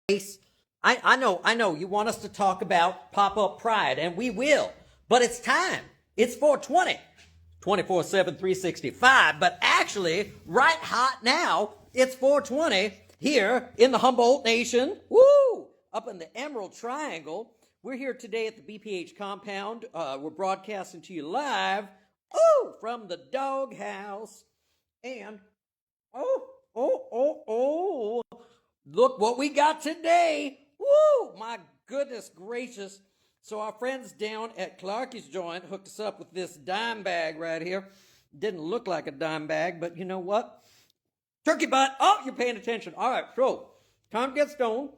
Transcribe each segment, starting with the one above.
Grace. I know you want us to talk about pop-up pride, and we will, but it's time. It's 420, 24/7, 365, but actually, right hot now, it's 420 here in the Humboldt Nation, woo, up in the Emerald Triangle. We're here today at the BPH compound. We're broadcasting to you live, from the doghouse, and look what we got today. Woo! My goodness gracious. So our friends down at Clarky's Joint hooked us up with this dime bag right here. Didn't look like a dime bag, but you know what? Turkey butt. Oh, you're paying attention. All right, so time to get stoned.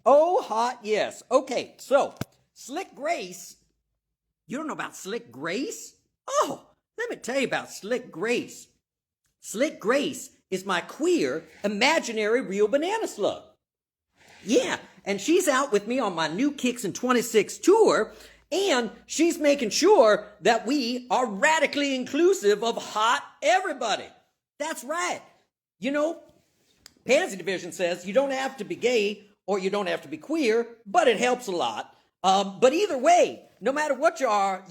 Oh, hot, yes. Okay, so Slick Grace. You don't know about Slick Grace? Oh, let me tell you about Slick Grace. Slick Grace is my queer, imaginary, real banana slug. Yeah, and she's out with me on my New Kicks in 26 tour, and she's making sure that we are radically inclusive of hot everybody. That's right. You know, Pansy Division says you don't have to be gay or you don't have to be queer, but it helps a lot. But either way, no matter what you are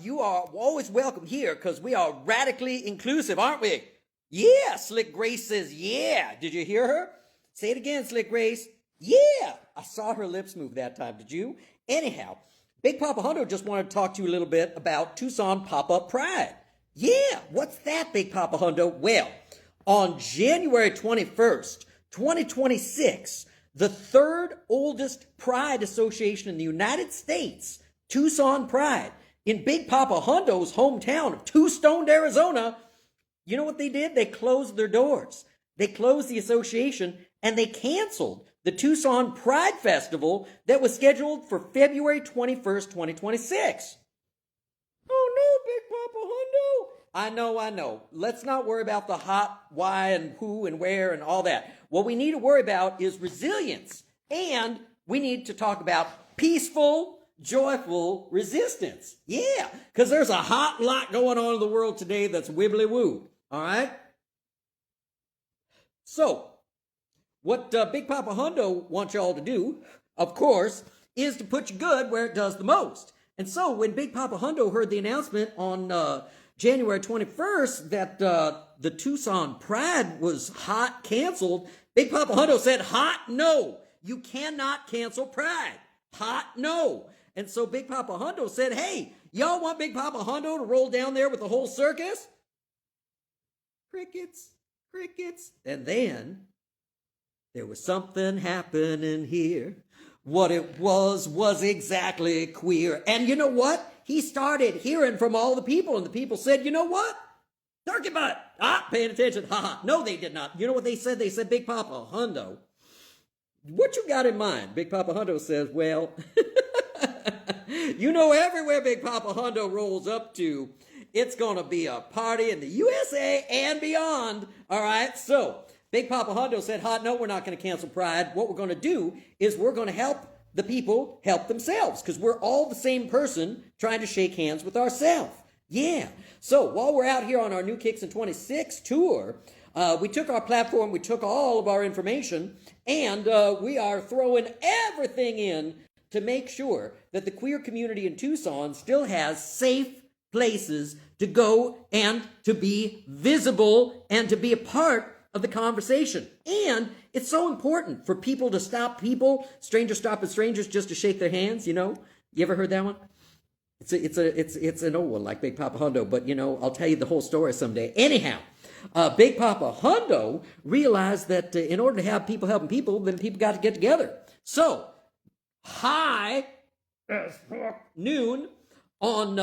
always welcome here because we are radically inclusive, aren't we? Yeah, Slick Grace says, yeah. Did you hear her? Say it again, Slick Grace. Yeah. I saw her lips move that time. Did you? Anyhow, Big Papa Hundo just wanted to talk to you a little bit about Tucson Pop-Up Pride. Yeah, what's that, Big Papa Hundo? Well, on January 21st, 2026, the third oldest pride association in the United States, Tucson Pride, in Big Papa Hundo's hometown of Two-Stoned, Arizona, you know what they did? They closed their doors. They closed the association, and they canceled the Tucson Pride Festival that was scheduled for February 21st, 2026. Oh no, Big Papa Hundo. I know. Let's not worry about the hot, why, and who, and where, and all that. What we need to worry about is resilience. And we need to talk about peaceful, joyful resistance. Yeah, because there's a hot lot going on in the world today that's wibbly-woo. All right? So, what Big Papa Hundo wants y'all to do, of course, is to put you good where it does the most. And so, when Big Papa Hundo heard the announcement on January 21st that the Tucson Pride was hot canceled, Big Papa Hundo said, hot no. You cannot cancel Pride. Hot no. And so Big Papa Hundo said, hey, y'all want Big Papa Hundo to roll down there with the whole circus? Crickets, crickets. And then there was something happening here. What it was exactly queer. And you know what? He started hearing from all the people, and the people said, you know what? Turkey butt. Paying attention. No, they did not. You know what they said? They said, Big Papa Hundo, what you got in mind? Big Papa Hundo says, well, you know, everywhere Big Papa Hundo rolls up to, it's going to be a party in the USA and beyond. All right, so Big Papa Hundo said, no, we're not going to cancel Pride. What we're going to do is we're going to help the people help themselves because we're all the same person trying to shake hands with ourselves. Yeah. So while we're out here on our New Kicks in 26 tour, we took our platform, we took all of our information, and we are throwing everything in to make sure that the queer community in Tucson still has safe places to go and to be visible and to be a part of the conversation. And it's so important for people to stop people, strangers stopping strangers just to shake their hands, you know? You ever heard that one? It's an old one like Big Papa Hundo, but you know, I'll tell you the whole story someday. Anyhow, Big Papa Hundo realized that in order to have people helping people, then people got to get together. So, high as noon on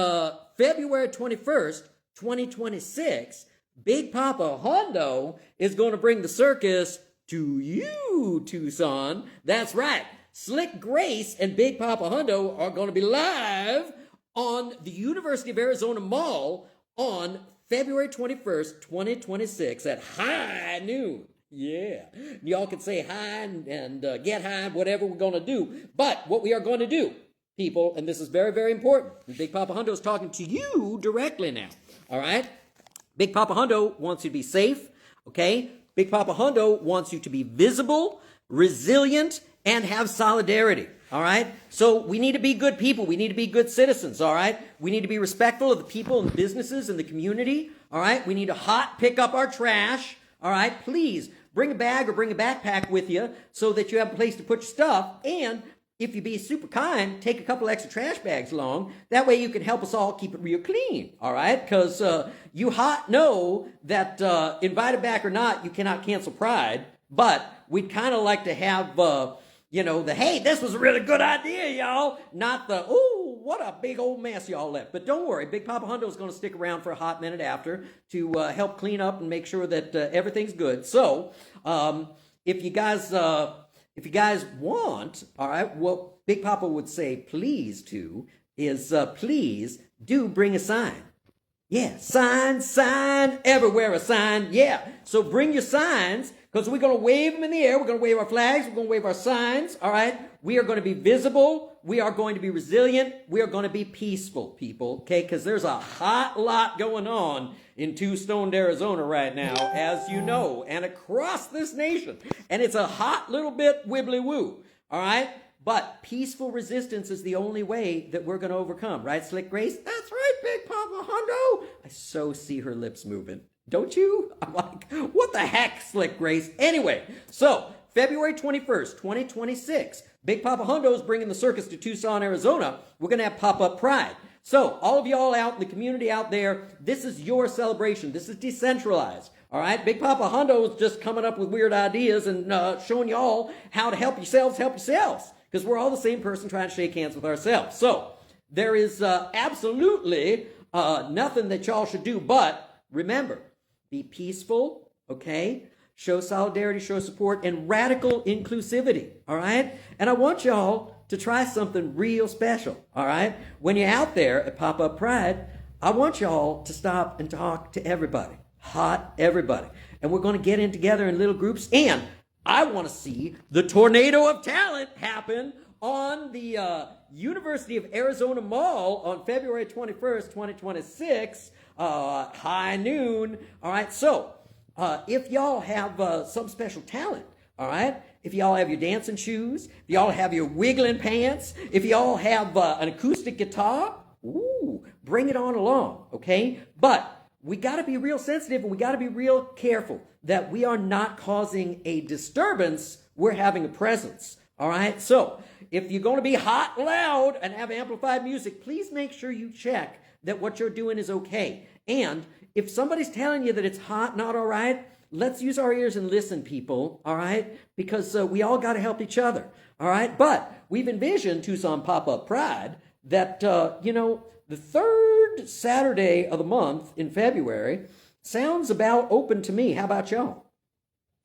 February 21st, 2026, Big Papa Hundo is going to bring the circus to you, Tucson. That's right. Slick Grace and Big Papa Hundo are going to be live on the University of Arizona Mall on February 21st, 2026 at high noon. Yeah. Y'all can say hi and get high, whatever we're going to do. But what we are going to do, people, and this is very, very important. Big Papa Hundo is talking to you directly now. All right? Big Papa Hundo wants you to be safe, okay? Big Papa Hundo wants you to be visible, resilient, and have solidarity, all right? So we need to be good people. We need to be good citizens, all right? We need to be respectful of the people and the businesses and the community, all right? We need to hot pick up our trash, all right? Please bring a bag or bring a backpack with you so that you have a place to put your stuff. And if you be super kind, take a couple extra trash bags along. That way you can help us all keep it real clean, all right? Because you hot know that invited back or not, you cannot cancel Pride. But we'd kind of like to have, hey, this was a really good idea, y'all. Not the, ooh, what a big old mess y'all left. But don't worry, Big Papa Hundo is going to stick around for a hot minute after to help clean up and make sure that everything's good. So if you guys want, all right, what Big Papa would say please to is please do bring a sign. Yeah, sign, everywhere a sign. Yeah, so bring your signs because we're going to wave them in the air. We're going to wave our flags. We're going to wave our signs, all right? We are going to be visible. We are going to be resilient. We are going to be peaceful, people, okay? Because there's a hot lot going on in Two-Stoned, Arizona right now, as you know, and across this nation. And it's a hot little bit wibbly-woo, all right? But peaceful resistance is the only way that we're going to overcome, right, Slick Grace? That's right, Big Papa Hundo. I so see her lips moving. Don't you? I'm like, what the heck, Slick Grace? Anyway, so February 21st, 2026, Big Papa Hundo is bringing the circus to Tucson, Arizona. We're going to have Pop-Up Pride. So all of y'all out in the community out there, this is your celebration. This is decentralized. All right, Big Papa Hundo is just coming up with weird ideas and showing y'all how to help yourselves. Because we're all the same person trying to shake hands with ourselves. So there is absolutely nothing that y'all should do. But remember, be peaceful, okay? Show solidarity, show support, and radical inclusivity, all right? And I want y'all to try something real special, all right? When you're out there at Pop-Up Pride, I want y'all to stop and talk to everybody, hot everybody. And we're going to get in together in little groups, and I want to see the tornado of talent happen on the University of Arizona Mall on February 21st, 2026, high noon. All right, so if y'all have some special talent, all right, if y'all have your dancing shoes, if y'all have your wiggling pants, if y'all have an acoustic guitar, ooh, bring it on along, okay? But we got to be real sensitive and we got to be real careful that we are not causing a disturbance. We're having a presence, all right? So if you're going to be hot and loud and have amplified music, please make sure you check that what you're doing is okay. And if somebody's telling you that it's hot, not all right, let's use our ears and listen, people, all right? Because we all got to help each other, all right? But we've envisioned Tucson Pop-Up Pride that, the third Saturday of the month in February sounds about open to me. How about y'all?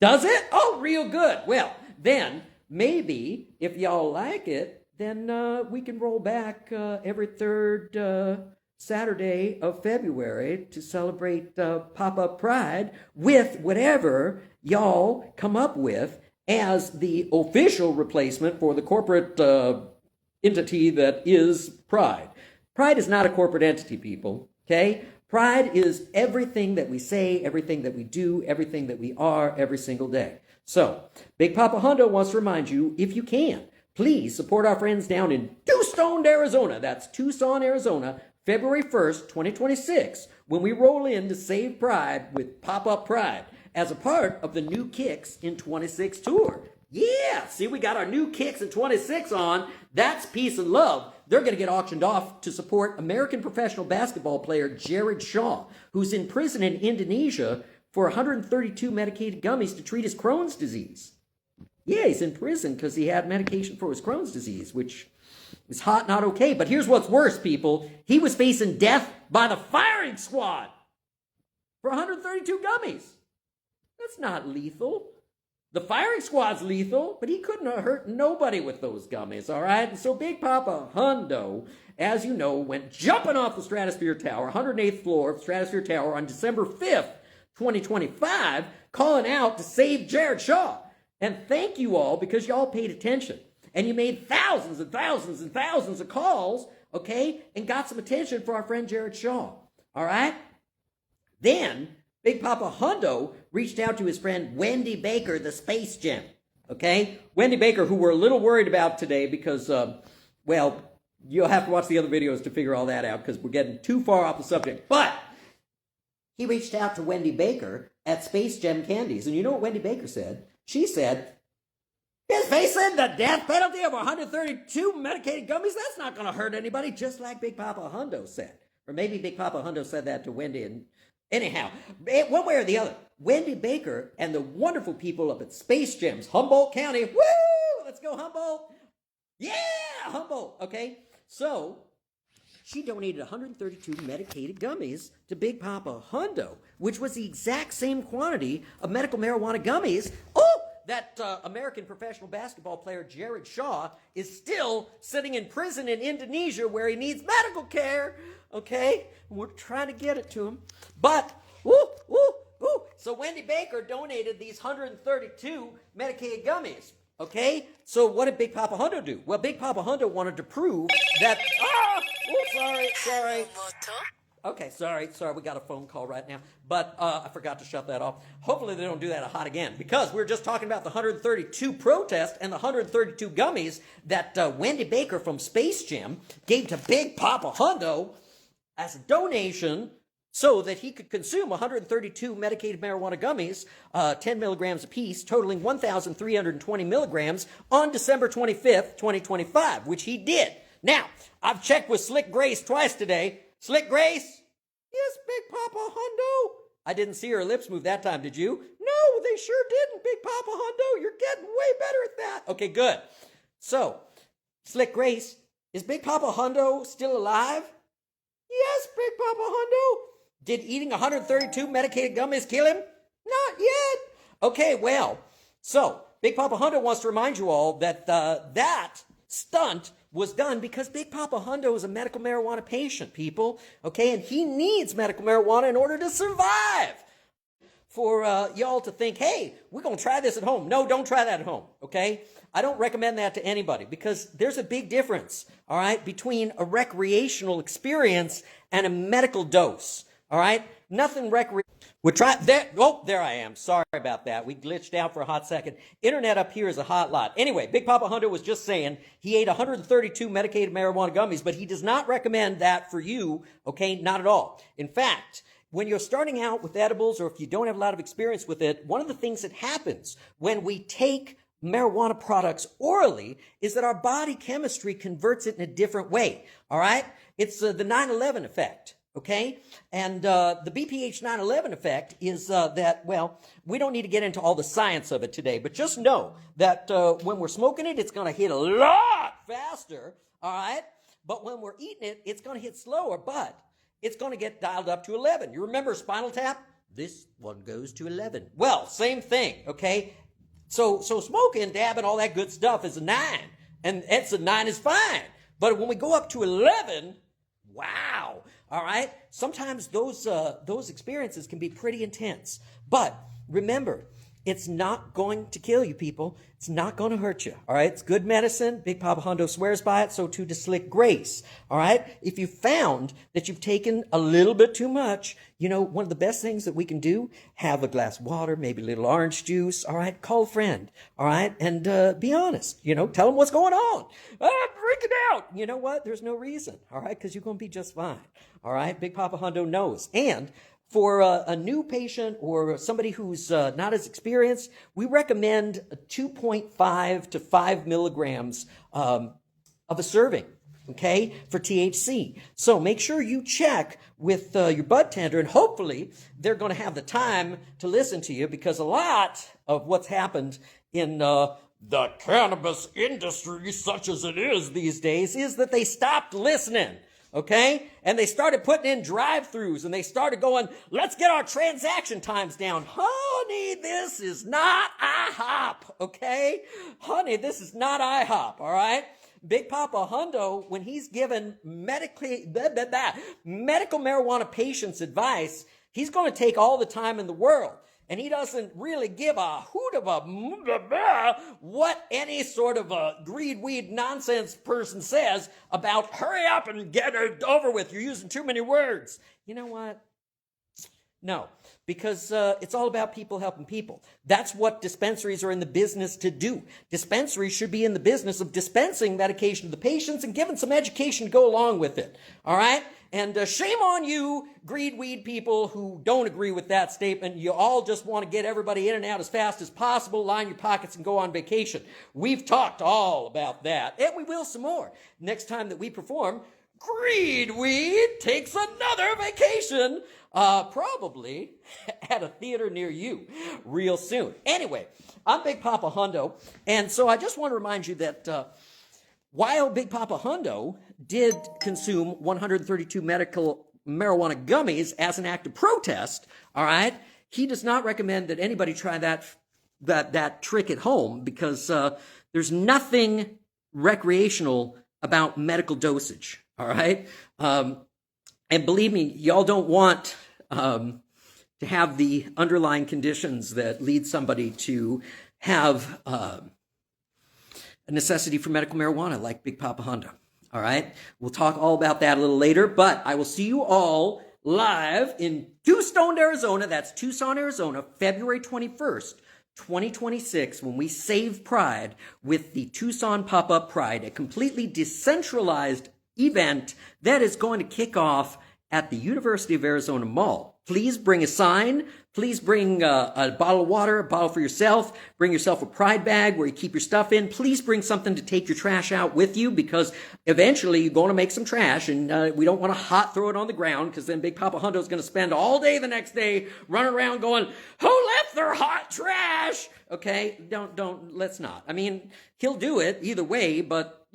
Does it? Oh, real good. Well, then maybe if y'all like it, then we can roll back every third Saturday of February to celebrate Pop-Up Pride with whatever y'all come up with as the official replacement for the corporate entity that is Pride. Pride is not a corporate entity, people, okay? Pride is everything that we say, everything that we do, everything that we are every single day. So, Big Papa Hundo wants to remind you, if you can, please support our friends down in Two-Stoned, Arizona. That's Tucson, Arizona, February 1st, 2026, when we roll in to save Pride with Pop-Up Pride as a part of the New Kicks in 26 tour. Yeah, see, we got our New Kicks in 26 on. That's peace and love. They're going to get auctioned off to support American professional basketball player Jared Shaw, who's in prison in Indonesia for 132 medicated gummies to treat his Crohn's disease. Yeah, he's in prison because he had medication for his Crohn's disease, which is hot, not okay. But here's what's worse, people. He was facing death by the firing squad for 132 gummies. That's not lethal. The firing squad's lethal, but he couldn't have hurt nobody with those gummies, all right? And so Big Papa Hundo, as you know, went jumping off the Stratosphere Tower, 108th floor of Stratosphere Tower on December 5th, 2025, calling out to save Jared Shaw. And thank you all because y'all paid attention. And you made thousands and thousands and thousands of calls, okay, and got some attention for our friend Jared Shaw, all right? Then Big Papa Hundo reached out to his friend Wendy Baker, the Space Gem. Okay? Wendy Baker, who we're a little worried about today because, well, you'll have to watch the other videos to figure all that out because we're getting too far off the subject. But he reached out to Wendy Baker at Space Gem Candies. And you know what Wendy Baker said? She said, "Is facing the death penalty of 132 medicated gummies? That's not going to hurt anybody," just like Big Papa Hundo said. Or maybe Big Papa Hundo said that to Wendy. And anyhow, one way or the other, Wendy Baker and the wonderful people up at Space Gems, Humboldt County, woo! Let's go, Humboldt! Yeah, Humboldt, okay? So she donated 132 medicated gummies to Big Papa Hundo, which was the exact same quantity of medical marijuana gummies. Oh, that American professional basketball player Jared Shaw is still sitting in prison in Indonesia where he needs medical care. Okay, we're trying to get it to him. But, so Wendy Baker donated these 132 medicated gummies. Okay, so what did Big Papa Hundo do? Well, Big Papa Hundo wanted to prove that, sorry. Okay, sorry, we got a phone call right now, but I forgot to shut that off. Hopefully they don't do that hot again, because we were just talking about the 132 protest and the 132 gummies that Wendy Baker from Space Gym gave to Big Papa Hundo as a donation so that he could consume 132 medicated marijuana gummies, 10 milligrams apiece, totaling 1,320 milligrams on December 25th, 2025, which he did. Now, I've checked with Slick Grace twice today. Slick Grace? Yes, Big Papa Hundo. I didn't see her lips move that time, did you? No, they sure didn't, Big Papa Hundo. You're getting way better at that. Okay, good. So, Slick Grace, is Big Papa Hundo still alive? Yes, Big Papa Hundo. Did eating 132 medicated gummies kill him? Not yet. Okay, well, so Big Papa Hundo wants to remind you all that that stunt was done because Big Papa Hundo is a medical marijuana patient, people. Okay, and he needs medical marijuana in order to survive. For y'all to think, hey, we're going to try this at home. No, don't try that at home, okay? I don't recommend that to anybody because there's a big difference, all right, between a recreational experience and a medical dose, all right? Nothing recreational. We'll try there. Oh, there I am. Sorry about that. We glitched out for a hot second. Internet up here is a hot lot. Anyway, Big Papa Hundo was just saying he ate 132 medicated marijuana gummies, but he does not recommend that for you, okay? Not at all. In fact, when you're starting out with edibles or if you don't have a lot of experience with it, one of the things that happens when we take marijuana products orally is that our body chemistry converts it in a different way, all right? It's the 9/11 effect, okay? And the BPH 9/11 effect is that, well, we don't need to get into all the science of it today, but just know that when we're smoking it, it's going to hit a lot faster, all right? But when we're eating it, it's going to hit slower, but it's going to get dialed up to 11. You remember Spinal Tap? This one goes to 11. Well, same thing, okay? So smoking, dabbing, all that good stuff is a 9. And it's a 9 is fine. But when we go up to 11, wow, all right? Sometimes those experiences can be pretty intense. But remember, it's not going to kill you, people. It's not going to hurt you, all right? It's good medicine. Big Papa Hundo swears by it, so too does Slick Grace, all right? If you found that you've taken a little bit too much, you know, one of the best things that we can do, have a glass of water, maybe a little orange juice, all right? Call a friend, all right? And be honest, you know, tell them what's going on. I'm freaking out. You know what? There's no reason, all right? Because you're going to be just fine, all right? Big Papa Hundo knows. And for a new patient or somebody who's not as experienced, we recommend 2.5 to 5 milligrams of a serving, okay, for THC. So make sure you check with your bud tender, and hopefully they're going to have the time to listen to you, because a lot of what's happened in the cannabis industry, such as it is these days, is that they stopped listening. Okay? And they started putting in drive-thrus, and they started going, let's get our transaction times down. Honey, this is not IHOP, okay? Honey, this is not IHOP, all right? Big Papa Hundo, when he's given medical marijuana patients advice, he's going to take all the time in the world. And he doesn't really give a hoot of a what any sort of a greed weed nonsense person says about hurry up and get it over with. You're using too many words. You know what? No, because it's all about people helping people. That's what dispensaries are in the business to do. Dispensaries should be in the business of dispensing medication to the patients and giving some education to go along with it. All right? And shame on you, greed weed people who don't agree with that statement. You all just want to get everybody in and out as fast as possible, line your pockets, and go on vacation. We've talked all about that, and we will some more. Next time that we perform, greed weed takes another vacation, probably at a theater near you real soon. Anyway, I'm Big Papa Hundo, and so I just want to remind you that while Big Papa Hundo did consume 132 medical marijuana gummies as an act of protest, all right, he does not recommend that anybody try that trick at home, because there's nothing recreational about medical dosage, all right? And believe me, y'all don't want to have the underlying conditions that lead somebody to have a necessity for medical marijuana like Big Papa Hundo. All right? We'll talk all about that a little later, but I will see you all live in Tucson, Arizona. That's Tucson, Arizona, February 21st, 2026, when we save Pride with the Tucson Pop-Up Pride, a completely decentralized event that is going to kick off at the University of Arizona Mall. Please bring a sign. Please bring a bottle of water, a bottle for yourself. Bring yourself a pride bag where you keep your stuff in. Please bring something to take your trash out with you, because eventually you're going to make some trash, and we don't want to hot throw it on the ground, because then Big Papa Hundo is going to spend all day the next day running around going, "Who left their hot trash?" Okay, let's not. I mean, he'll do it either way, but,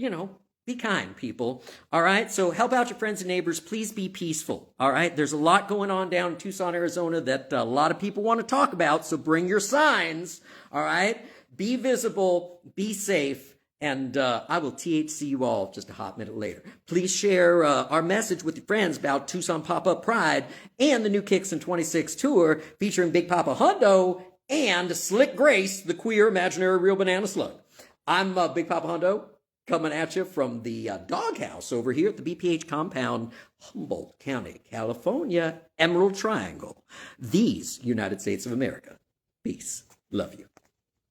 be kind, people. All right? So help out your friends and neighbors. Please be peaceful. All right? There's a lot going on down in Tucson, Arizona that a lot of people want to talk about. So bring your signs. All right? Be visible. Be safe. And I will THC you all just a hot minute later. Please share our message with your friends about Tucson Pop-Up Pride and the new Kicks in 26 tour featuring Big Papa Hundo and Slick Grace, the queer imaginary real banana slug. I'm Big Papa Hundo, coming at you from the doghouse over here at the BPH compound, Humboldt County, California, Emerald Triangle. These United States of America. Peace. Love you.